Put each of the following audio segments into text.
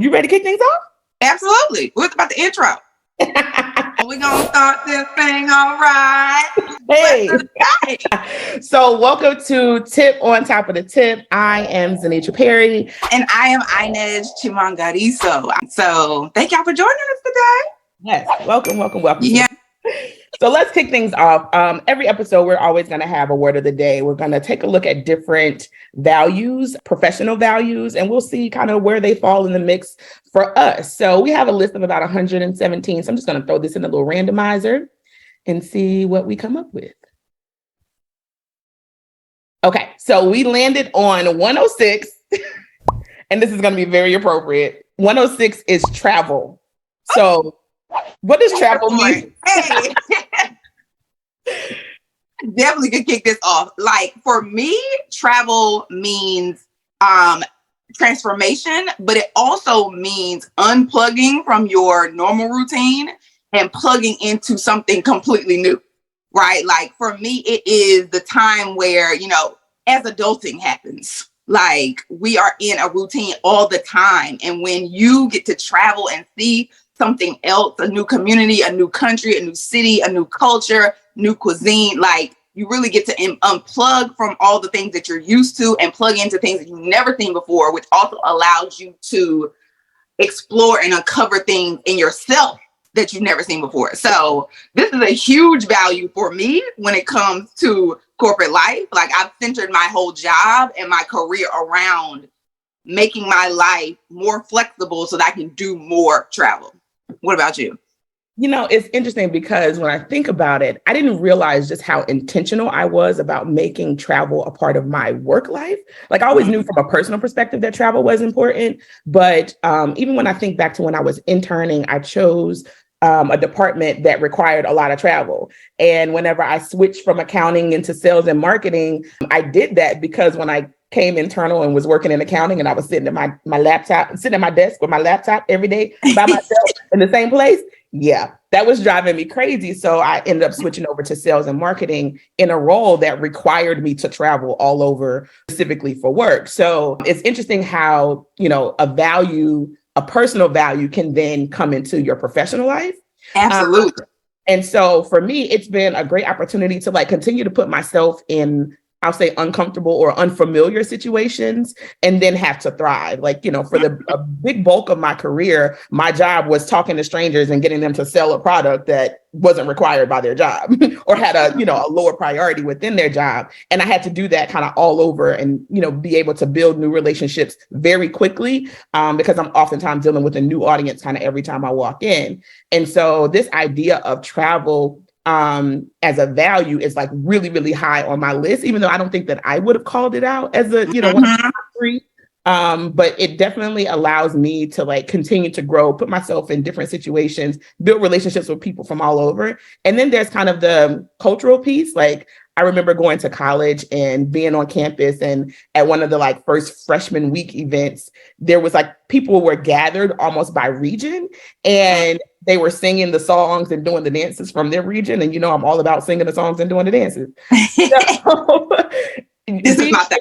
You ready to kick things off? Absolutely. What's about the intro? We're going to start this thing all right. Hey. So welcome to Tip on Top of the Tip. I am Zenitra Perry. And I am INEZ Chimangariso. So thank y'all for joining us today. Yes. Welcome. Yeah. So let's kick things off. Every episode, we're always going to have a word of the day. We're going to take a look at different values, professional values, and we'll see kind of where they fall in the mix for us. So we have a list of about 117. So I'm just going to throw this in a little randomizer and see what we come up with. Okay, so we landed on 106, and this is going to be very appropriate. 106 is travel. So what does travel mean? Hey. Definitely could kick this off. Like for me, travel means transformation, but it also means unplugging from your normal routine and plugging into something completely new, right? Like for me, it is the time where, as adulting happens, like we are in a routine all the time. And when you get to travel and see something else, a new community, a new country, a new city, a new culture, new cuisine, like you really get to unplug from all the things that you're used to and plug into things that you've never seen before, which also allows you to explore and uncover things in yourself that you've never seen before. So this is a huge value for me when it comes to corporate life. Like I've centered my whole job and my career around making my life more flexible so that I can do more travel. What about you? It's interesting because when I think about it, I didn't realize just how intentional I was about making travel a part of my work life. Like I always knew from a personal perspective that travel was important. But even when I think back to when I was interning, I chose a department that required a lot of travel. And whenever I switched from accounting into sales and marketing, I did that because when I came internal and was working in accounting and I was sitting at my laptop, sitting at my desk with my laptop every day by myself in the same place. Yeah, that was driving me crazy. So I ended up switching over to sales and marketing in a role that required me to travel all over specifically for work. So it's interesting how, a personal value can then come into your professional life. Absolutely. And so for me, it's been a great opportunity to continue to put myself in, I'll say, uncomfortable or unfamiliar situations and then have to thrive. For a big bulk of my career, my job was talking to strangers and getting them to sell a product that wasn't required by their job or had a lower priority within their job. And I had to do that kind of all over and, be able to build new relationships very quickly because I'm oftentimes dealing with a new audience kind of every time I walk in. And so this idea of travel as a value is really, really high on my list, even though I don't think that I would have called it out as a, one of the top three. But it definitely allows me to continue to grow, put myself in different situations, build relationships with people from all over. And then there's kind of the cultural piece. I remember going to college and being on campus, and at one of the first freshman week events, there was people were gathered almost by region, and they were singing the songs and doing the dances from their region. And I'm all about singing the songs and doing the dances. So, this is my thing.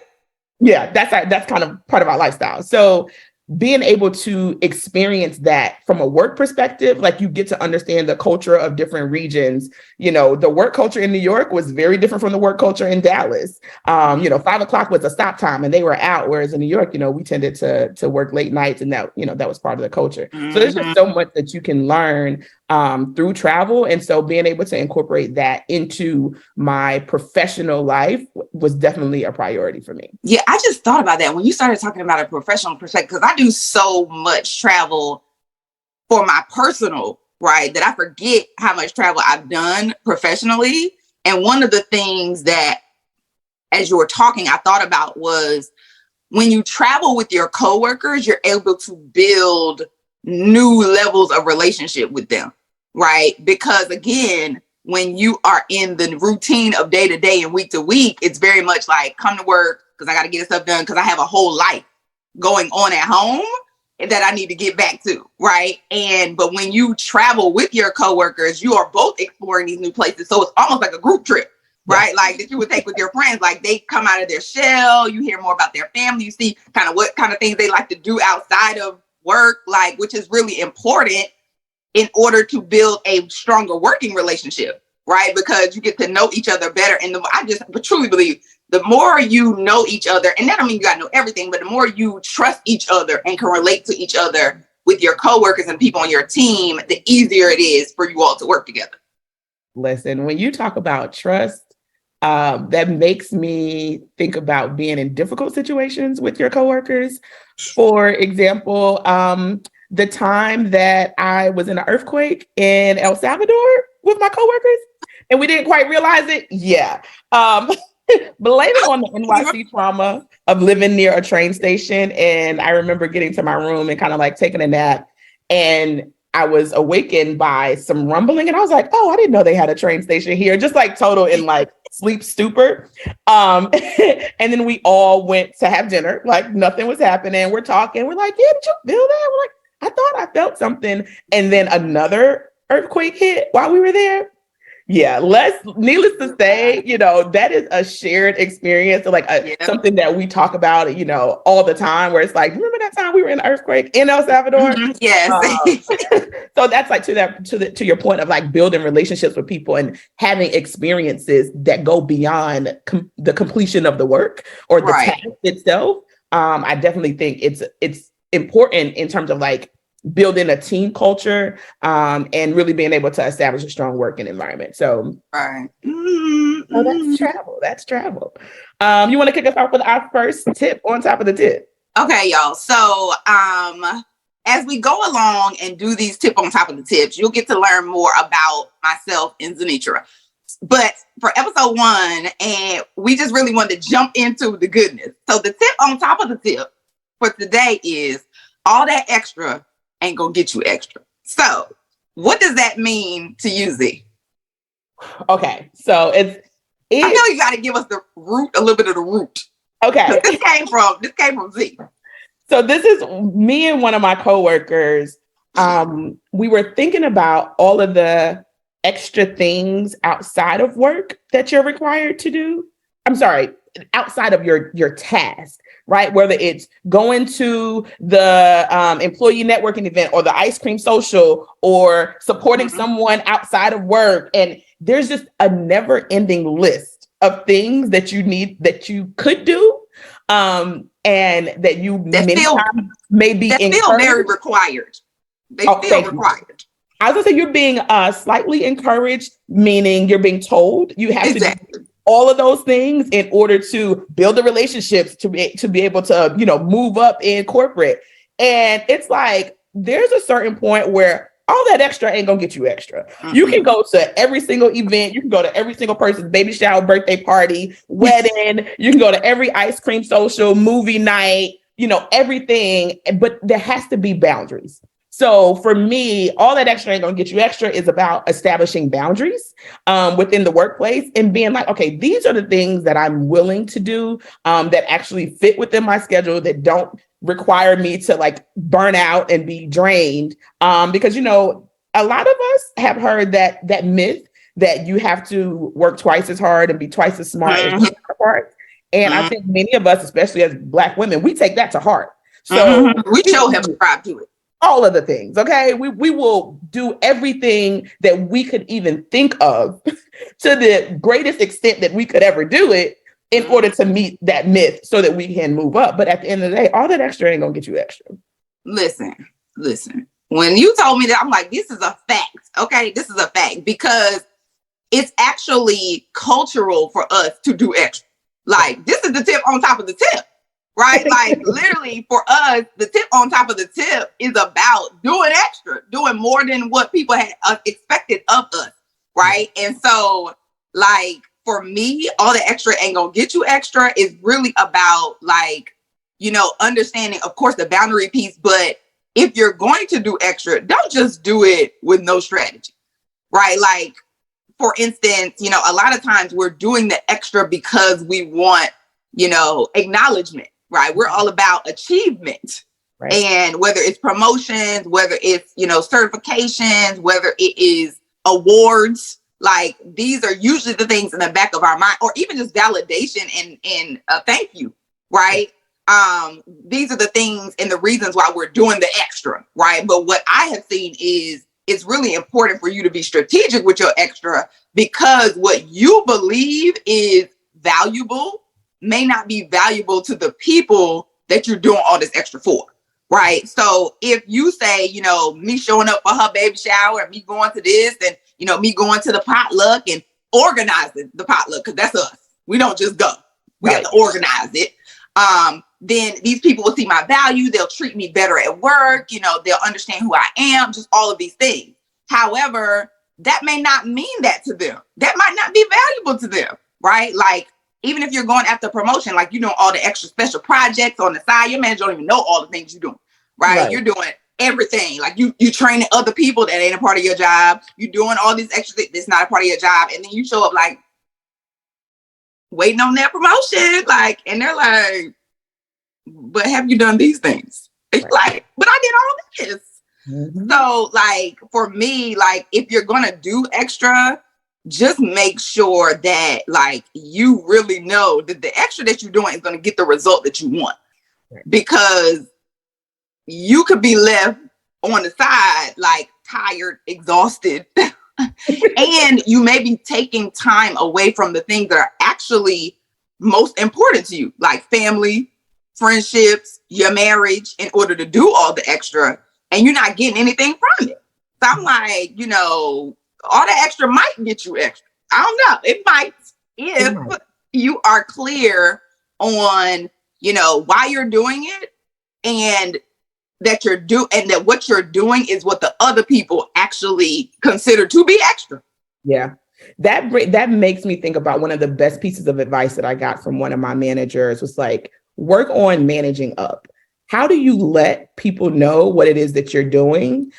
Yeah, that's kind of part of our lifestyle. So being able to experience that from a work perspective, you get to understand the culture of different regions. The work culture in New York was very different from the work culture in Dallas. 5:00 was a stop time and they were out. Whereas in New York, we tended to work late nights, and that was part of the culture. So there's just so much that you can learn through travel. And so being able to incorporate that into my professional life was definitely a priority for me. Yeah, I just thought about that when you started talking about a professional perspective, because I do so much travel for my personal, right, that I forget how much travel I've done professionally. And one of the things that, as you were talking, I thought about was when you travel with your coworkers, you're able to build new levels of relationship with them, right? Because again, when you are in the routine of day to day and week to week, it's very much come to work because I got to get stuff done because I have a whole life going on at home that I need to get back to, right? But when you travel with your coworkers, you are both exploring these new places. So it's almost like a group trip, right? That you would take with your friends. They come out of their shell, you hear more about their family, you see kind of what kind of things they like to do outside of work, like, which is really important in order to build a stronger working relationship, right? Because you get to know each other better. And I just truly believe the more you know each other, and that don't mean you gotta know everything, but the more you trust each other and can relate to each other with your coworkers and people on your team, the easier it is for you all to work together. Listen, when you talk about trust, that makes me think about being in difficult situations with your coworkers. For example, the time that I was in an earthquake in El Salvador with my coworkers, and we didn't quite realize it. Yeah. Blame it on the NYC trauma of living near a train station. And I remember getting to my room and kind of like taking a nap, and I was awakened by some rumbling, and I was like, oh, I didn't know they had a train station here, just like total in like sleep stupor. And then we all went to have dinner, like nothing was happening. We're talking, we're like, yeah, did you feel that? We're like, I thought I felt something. And then another earthquake hit while we were there. Yeah, needless to say, that is a shared experience, like something that we talk about, all the time, where it's like, remember that time we were in an earthquake in El Salvador? Mm-hmm. Yes. So that's like to your point of like building relationships with people and having experiences that go beyond the completion of the work or the task itself. I definitely think it's important in terms of like building a team culture, and really being able to establish a strong working environment. So, Mm-hmm. So that's travel. You want to kick us off with our first tip on top of the tip? Okay, y'all. So, as we go along and do these tip on top of the tips, you'll get to learn more about myself and Zenitra. But for episode 1, and we just really wanted to jump into the goodness. So the tip on top of the tip for today is all that extra ain't gonna get you extra. So what does that mean to you, Z? Okay, so I feel you got to give us the root, a little bit of the root. Okay, this came from Z. So this is me and one of my coworkers. We were thinking about all of the extra things outside of work that you're required to do. I'm sorry, outside of your task, right? Whether it's going to the employee networking event or the ice cream social or supporting someone outside of work. And there's just a never ending list of things that you could do. And that may be feel very required. They feel required. I was gonna say you're being slightly encouraged, meaning you're being told you have to do all of those things in order to build the relationships to be able to, move up in corporate. And it's like, there's a certain point where all that extra ain't gonna get you extra. Mm-hmm. You can go to every single event. You can go to every single person's baby shower, birthday party, wedding. You can go to every ice cream social, movie night, everything. But there has to be boundaries. So for me, all that extra ain't gonna get you extra is about establishing boundaries within the workplace and being like, okay, these are the things that I'm willing to do that actually fit within my schedule, that don't require me to like burn out and be drained. Because, a lot of us have heard that myth that you have to work twice as hard and be twice as smart as your counterparts. And I think many of us, especially as Black women, we take that to heart. So we sure have subscribed to it. All of the things, okay? We will do everything that we could even think of to the greatest extent that we could ever do it in order to meet that myth so that we can move up. But at the end of the day, all that extra ain't gonna get you extra. Listen. When you told me that, I'm like, this is a fact, okay? This is a fact because it's actually cultural for us to do extra. Like, this is the tip on top of the tip. Right? Like literally for us, the tip on top of the tip is about doing extra, doing more than what people had expected of us. Right. And so like for me, all the extra ain't gonna get you extra is really about like, understanding, of course, the boundary piece. But if you're going to do extra, don't just do it with no strategy. Right. Like, for instance, a lot of times we're doing the extra because we want, acknowledgement. Right. We're all about achievement. Right. And whether it's promotions, whether it's, certifications, whether it is awards, like these are usually the things in the back of our mind, or even just validation and thank you. Right. these are the things and the reasons why we're doing the extra, right? But what I have seen is it's really important for you to be strategic with your extra, because what you believe is valuable may not be valuable to the people that you're doing all this extra for, right? So if you say, you know, me showing up for her baby shower and me going to this and, you know, me going to the potluck and organizing the potluck, because that's us. We don't just go. We have to organize it. Then these people will see my value. They'll treat me better at work. You know, they'll understand who I am, just all of these things. However, that may not mean that to them. That might not be valuable to them, right? Like, even if you're going after promotion, like, you know, all the extra special projects on the side, your manager don't even know all the things you're doing, right? You're doing everything. Like you training other people that ain't a part of your job. You're doing all these extra things that's not a part of your job. And then you show up like waiting on that promotion. Like, and they're like, but have you done these things? It's like, but I did all this. So like, for me, like, if you're going to do extra, just make sure that like you really know that the extra that you're doing is going to get the result that you want, because you could be left on the side, like tired, exhausted, and you may be taking time away from the things that are actually most important to you, like family, friendships, your marriage, in order to do all the extra, and you're not getting anything from it. So I'm like, you know, all the extra might get you extra. I don't know. It might, if you are clear on, you know, why you're doing it, and that and that what you're doing is what the other people actually consider to be extra. Yeah. That makes me think about one of the best pieces of advice that I got from one of my managers was like, work on managing up. How do you let people know what it is that you're doing,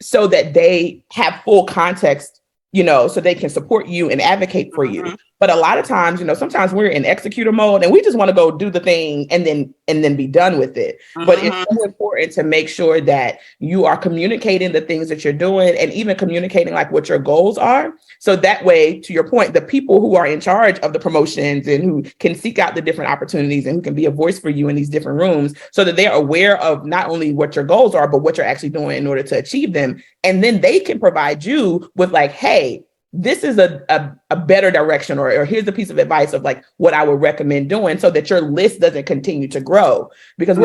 so that they have full context, you know, so they can support you and advocate for you? But a lot of times, you know, sometimes we're in executor mode and we just want to go do the thing and then be done with it. But it's so important to make sure that you are communicating the things that you're doing, and even communicating like what your goals are. So that way, to your point, the people who are in charge of the promotions and who can seek out the different opportunities and who can be a voice for you in these different rooms, so that they're aware of not only what your goals are, but what you're actually doing in order to achieve them. And then they can provide you with like, hey, this is a better direction, or here's a piece of advice of like what I would recommend doing, so that your list doesn't continue to grow. Because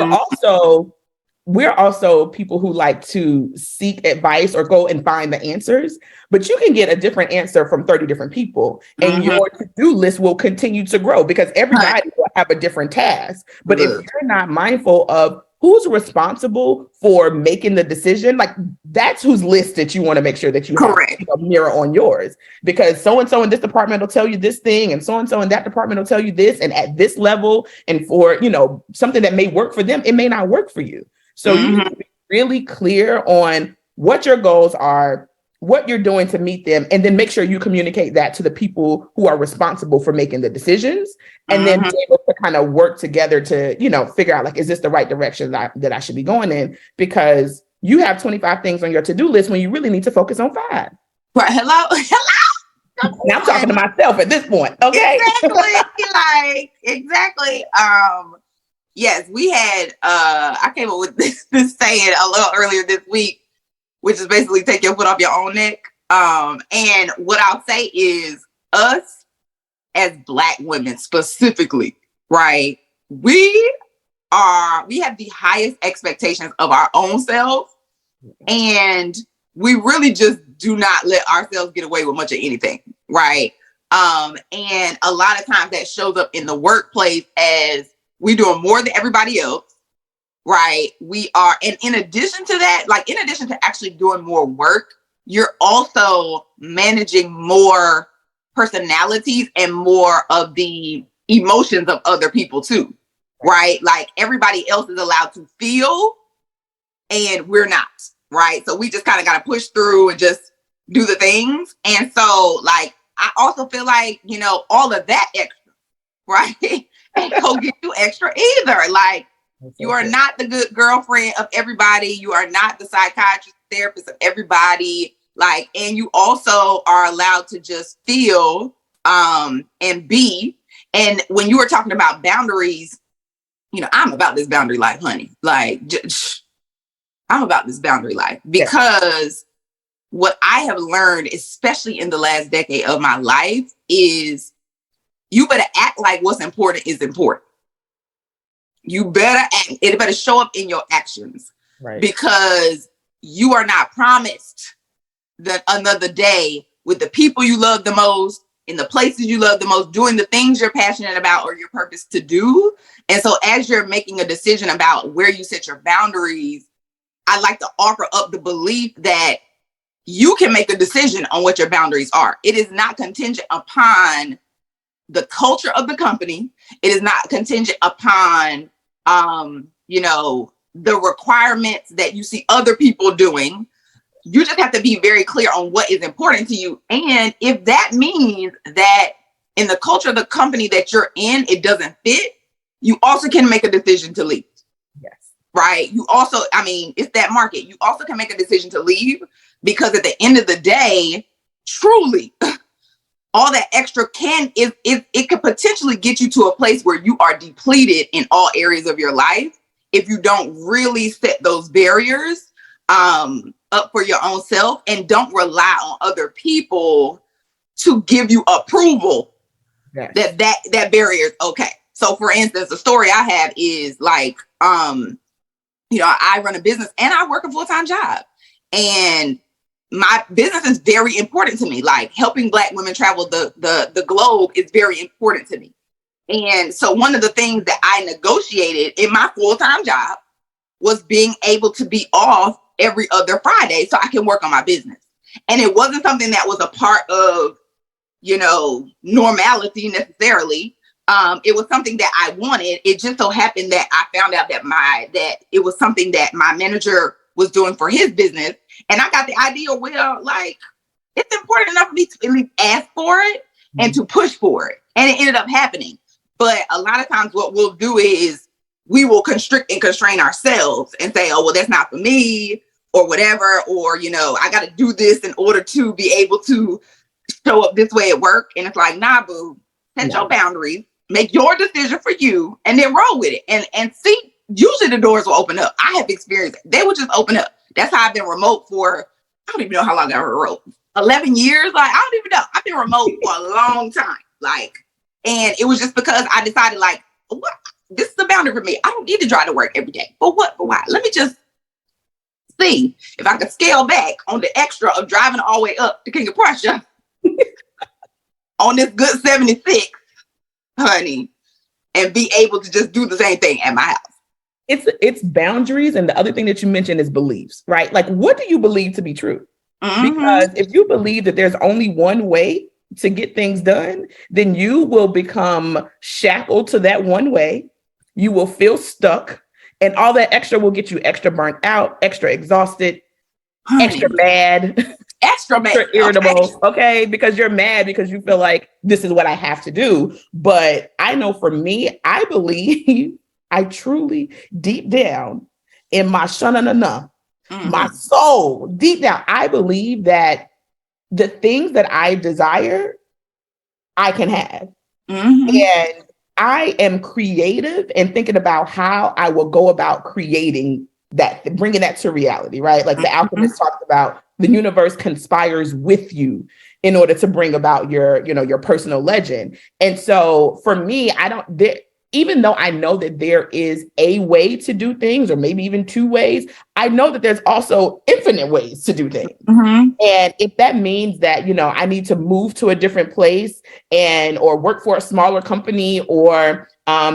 we're also people who like to seek advice or go and find the answers, but you can get a different answer from 30 different people, and your to-do list will continue to grow because everybody will have a different task. But if you're not mindful of who's responsible for making the decision, like that's whose list that you want to make sure that you have a mirror on yours, because so-and-so in this department will tell you this thing, and so-and-so in that department will tell you this, and at this level, and for, you know, something that may work for them, it may not work for you. So you need to be really clear on what your goals are, what you're doing to meet them, and then make sure you communicate that to the people who are responsible for making the decisions, and then be able to kind of work together to, you know, figure out like, is this the right direction that I should be going in? Because you have 25 things on your to-do list when you really need to focus on 5. Right. Hello. Now I'm talking to myself at this point. Okay. Exactly. Exactly. Yes, we had, I came up with this saying a little earlier this week, which is basically take your foot off your own neck. And what I'll say is, us as Black women specifically, right? We have the highest expectations of our own selves, and we really just do not let ourselves get away with much of anything, right? And a lot of times that shows up in the workplace as we doing more than everybody else, right? We are, and in addition to that, like in addition to actually doing more work, you're also managing more personalities and more of the emotions of other people too, right? Like everybody else is allowed to feel and we're not, right? So we just kind of got to push through and just do the things. And so like, I also feel like, you know, all of that extra, right? Ain't gonna get you extra either. Like, you are not the good girlfriend of everybody. You are not the psychiatrist, therapist of everybody. Like, and you also are allowed to just feel and be. And when you were talking about boundaries, I'm about this boundary life, honey. Like, I'm about this boundary life because what I have learned, especially in the last decade of my life, is you better act like what's important is important. You better act, it better show up in your actions, right? Because you are not promised another day with the people you love the most, in the places you love the most, doing the things you're passionate about or your purpose to do. And so as you're making a decision about where you set your boundaries, I like to offer up the belief that you can make a decision on what your boundaries are. It is not contingent upon the culture of the company. It is not contingent upon, the requirements that you see other people doing. You just have to be very clear on what is important to you. And if that means that in the culture of the company that you're in, it doesn't fit, you also can make a decision to leave. Yes. Right? You also, it's that market. You also can make a decision to leave because at the end of the day, truly, all that extra it could potentially get you to a place where you are depleted in all areas of your life if you don't really set those barriers up for your own self and don't rely on other people to give you approval. Yes. that barrier is okay. So for instance, the story I have is like, I run a business and I work a full-time job, and my business is very important to me. Like helping Black women travel the globe is very important to me. And so one of the things that I negotiated in my full-time job was being able to be off every other Friday so I can work on my business. And it wasn't something that was a part of, normality necessarily. It was something that I wanted. It just so happened that I found out that it was something that my manager was doing for his business. And I got the idea, well, like, it's important enough for me to at least ask for it and to push for it. And it ended up happening. But a lot of times what we'll do is we will constrict and constrain ourselves and say, oh, well, that's not for me or whatever. Or, I got to do this in order to be able to show up this way at work. And it's like, nah, boo, set your boundaries, make your decision for you, and then roll with it. And see, usually the doors will open up. I have experienced it. They will just open up. That's how I've been remote for, I don't even know how long I was remote. 11 years? Like, I don't even know. I've been remote for a long time. Like, and it was just because I decided, like, what? This is the boundary for me. I don't need to drive to work every day. But what? But why? Let me just see if I can scale back on the extra of driving all the way up to King of Prussia on this good 76, honey, and be able to just do the same thing at my house. It's boundaries. And the other thing that you mentioned is beliefs, right? Like, what do you believe to be true? Mm-hmm. Because if you believe that there's only one way to get things done, then you will become shackled to that one way. You will feel stuck, and all that extra will get you extra burnt out, extra exhausted, extra mad, extra irritable. Okay. Because you're mad because you feel like this is what I have to do. But I know for me, I believe, I truly, deep down in my shananana, my soul, deep down, I believe that the things that I desire, I can have. Mm-hmm. And I am creative and thinking about how I will go about creating that, bringing that to reality, right? Like the alchemist talked about, the universe conspires with you in order to bring about your personal legend. And so for me, even though I know that there is a way to do things, or maybe even two ways, I know that there's also infinite ways to do things. Mm-hmm. And if that means that, I need to move to a different place or work for a smaller company, or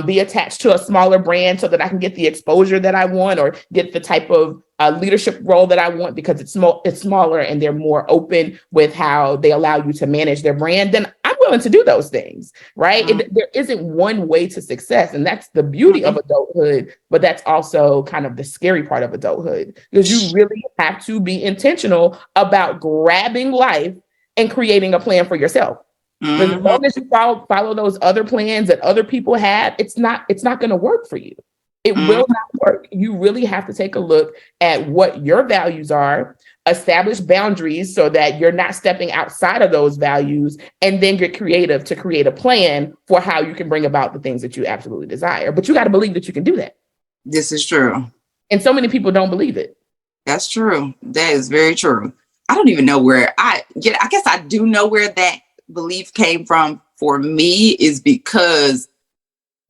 be attached to a smaller brand so that I can get the exposure that I want, or get the type of leadership role that I want because it's smaller and they're more open with how they allow you to manage their brand, then I'm willing to do those things, right? There isn't one way to success. And that's the beauty of adulthood, but that's also kind of the scary part of adulthood, because you really have to be intentional about grabbing life and creating a plan for yourself. As long as you follow those other plans that other people have, it's not going to work for you. It will not work. You really have to take a look at what your values are, establish boundaries so that you're not stepping outside of those values, and then get creative to create a plan for how you can bring about the things that you absolutely desire. But you got to believe that you can do that. This is true. And so many people don't believe it. That's true. That is very true. I don't even know where I guess I do know where that belief came from for me, is because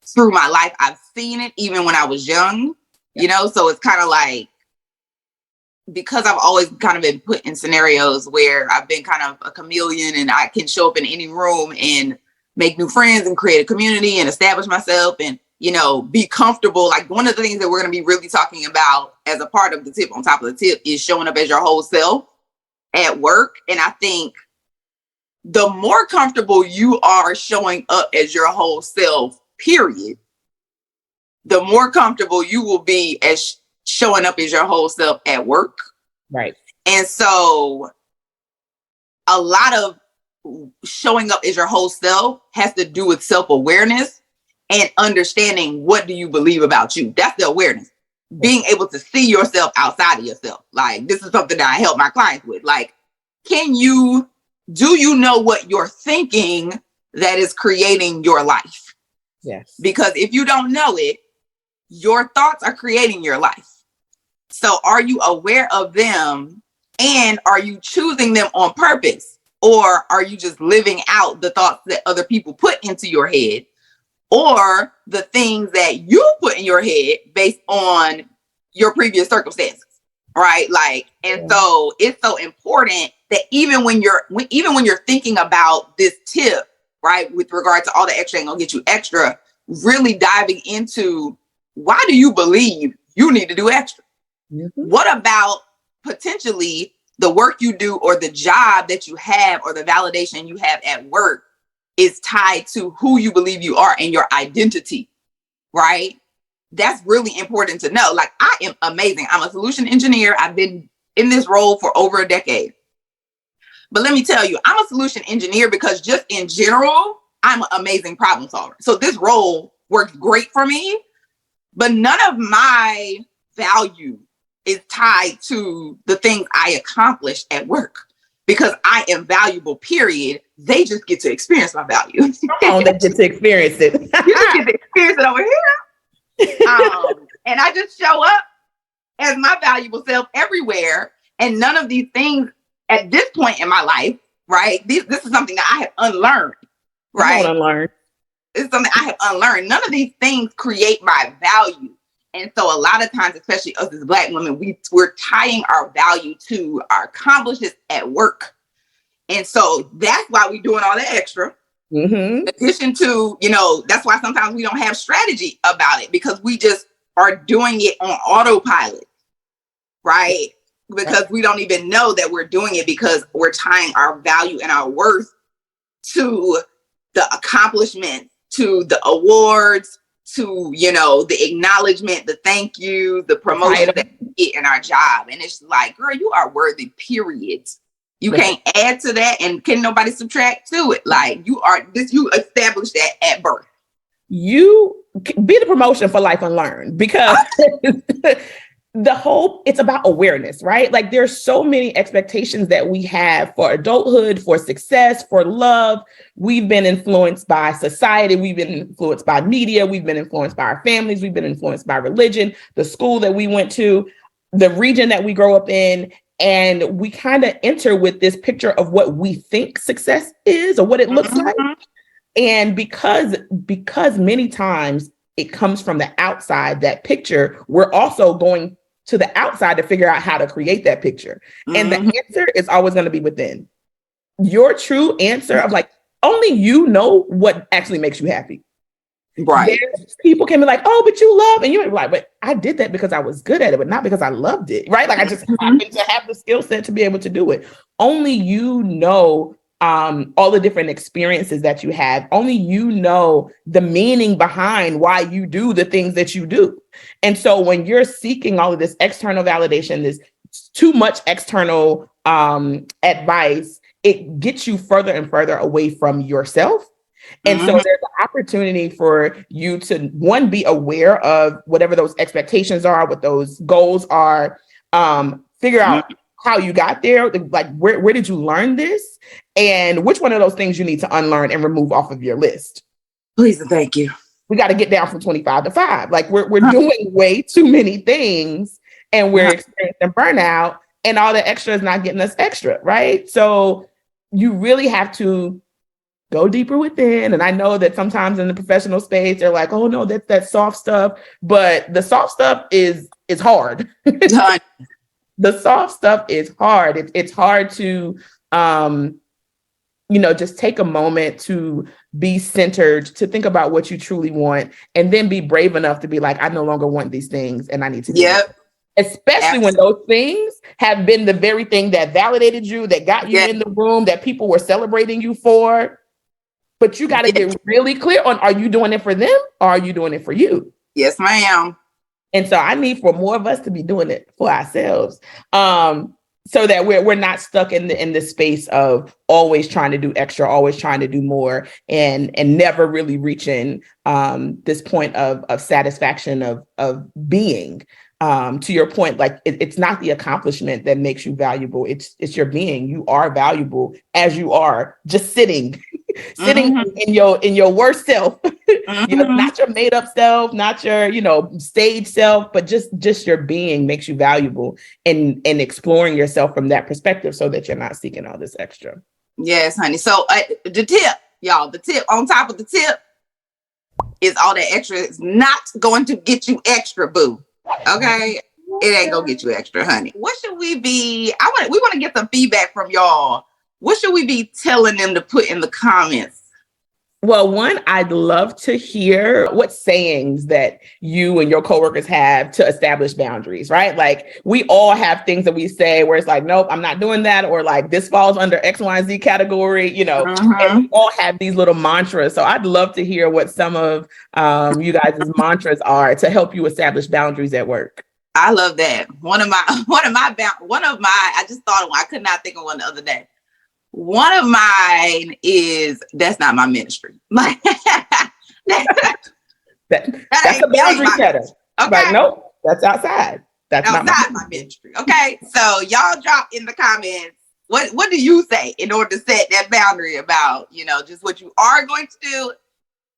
through my life, I've seen it even when I was young, you know, so it's kind of like, because I've always kind of been put in scenarios where I've been kind of a chameleon and I can show up in any room and make new friends and create a community and establish myself and, you know, be comfortable. Like, one of the things that we're going to be really talking about as a part of the tip on top of the tip is showing up as your whole self at work. And I think the more comfortable you are showing up as your whole self, period, the more comfortable you will be as showing up as your whole self at work. Right. And so a lot of showing up as your whole self has to do with self-awareness and understanding, what do you believe about you? That's the awareness. Being able to see yourself outside of yourself. Like, this is something that I help my clients with. Like, do you know what you're thinking that is creating your life? Yes. Because if you don't know it, your thoughts are creating your life. So are you aware of them, and are you choosing them on purpose? Or are you just living out the thoughts that other people put into your head, or the things that you put in your head based on your previous circumstances? Right? Like, and so it's so important that even when you're thinking about this tip, right, with regard to all the extra ain't gonna get you extra, really diving into, why do you believe you need to do extra? Mm-hmm. What about potentially the work you do or the job that you have or the validation you have at work is tied to who you believe you are and your identity, right? That's really important to know. Like, I am amazing. I'm a solution engineer. I've been in this role for over a decade. But let me tell you, I'm a solution engineer because just in general, I'm an amazing problem solver. So this role works great for me, but none of my value is tied to the things I accomplish at work, because I am valuable, period. They just get to experience my value. Oh, they get to experience it. You just get to experience it over here. And I just show up as my valuable self everywhere. And none of these things at this point in my life, right? This is something that I have unlearned, right? It's something I have unlearned. None of these things create my value. And so a lot of times, especially us as Black women, we're tying our value to our accomplishments at work. And so that's why we're doing all that extra. Mm-hmm. In addition to, you know, that's why sometimes we don't have strategy about it, because we just are doing it on autopilot, right? Because we don't even know that we're doing it, because we're tying our value and our worth to the accomplishment, to the awards, to, you know, the acknowledgement, the thank you, the promotion that we get in our job. And it's like, girl, you are worthy, period. You can't add to that, and can nobody subtract to it. Like, you established that at birth. You be the promotion for Life Unlearned, because it's about awareness, right? Like, there's so many expectations that we have for adulthood, for success, for love. We've been influenced by society. We've been influenced by media. We've been influenced by our families. We've been influenced by religion, the school that we went to, the region that we grow up in. And we kind of enter with this picture of what we think success is, or what it looks like. And because many times it comes from the outside, that picture, we're also going to the outside to figure out how to create that picture. And the answer is always going to be within. Your true answer of, like, only you know what actually makes you happy. Right. People can be like, oh, but you love, and you're like, but I did that because I was good at it, but not because I loved it. Right. Like, I just happened to have the skill set to be able to do it. Only you know all the different experiences that you have. Only you know the meaning behind why you do the things that you do. And so when you're seeking all of this external validation, this too much external advice, it gets you further and further away from yourself. And so there's an opportunity for you to, one, be aware of whatever those expectations are, what those goals are, figure out how you got there, like where did you learn this, and which one of those things you need to unlearn and remove off of your list. Please and thank you. We got to get down from 25 to 5. Like we're doing way too many things, and we're experiencing burnout, and all the extra is not getting us extra, right? So you really have to go deeper within. And I know that sometimes in the professional space, they're like, oh no, that's that soft stuff. But the soft stuff is hard. The soft stuff is hard. It's hard to, just take a moment to be centered, to think about what you truly want, and then be brave enough to be like, I no longer want these things and I need to do it. Especially when those things have been the very thing that validated you, that got you in the room, that people were celebrating you for. But you got to get really clear on, are you doing it for them or are you doing it for you? Yes, ma'am. And so I need for more of us to be doing it for ourselves, so that we're not stuck in the space of always trying to do extra, always trying to do more, and never really reaching this point of satisfaction of being. To your point, like it's not the accomplishment that makes you valuable. It's your being. You are valuable as you are, just sitting in your worst self, not your made up self, not your, stage self, but just your being makes you valuable, and exploring yourself from that perspective so that you're not seeking all this extra. Yes, honey. So the tip, y'all, the tip on top of the tip is all that extra is not going to get you extra, boo. Okay, it ain't gonna get you extra, honey. What should we be? We want to get some feedback from y'all. What should we be telling them to put in the comments? Well, one, I'd love to hear what sayings that you and your coworkers have to establish boundaries, right? Like we all have things that we say where it's like, nope, I'm not doing that. Or like this falls under X, Y, and Z category, and we all have these little mantras. So I'd love to hear what some of you guys' mantras are to help you establish boundaries at work. I love that. One of my, I just thought of one. I could not think of one the other day. One of mine is, that's not my ministry. That's a boundary setter. Okay. Like, nope, that's outside. That's not my ministry. Okay. So y'all drop in the comments, what do you say in order to set that boundary about, just what you are going to do,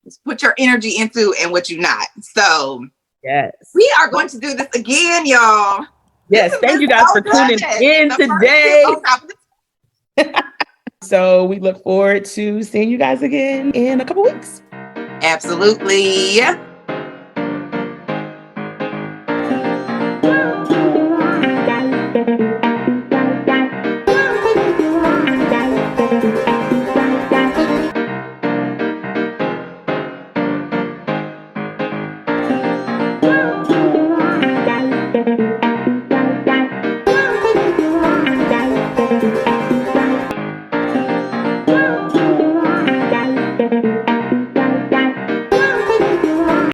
just put your energy into, and what you're not. So yes, we are going to do this again, y'all. Yes. Thank you guys for tuning in today. So we look forward to seeing you guys again in a couple weeks. Absolutely.